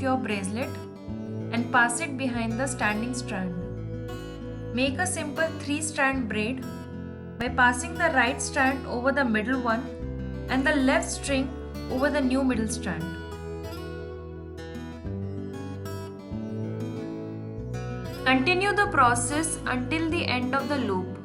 your bracelet and pass it behind the standing strand. Make a simple 3-strand braid by passing the right strand over the middle one and the left string over the new middle strand. Continue the process until the end of the loop.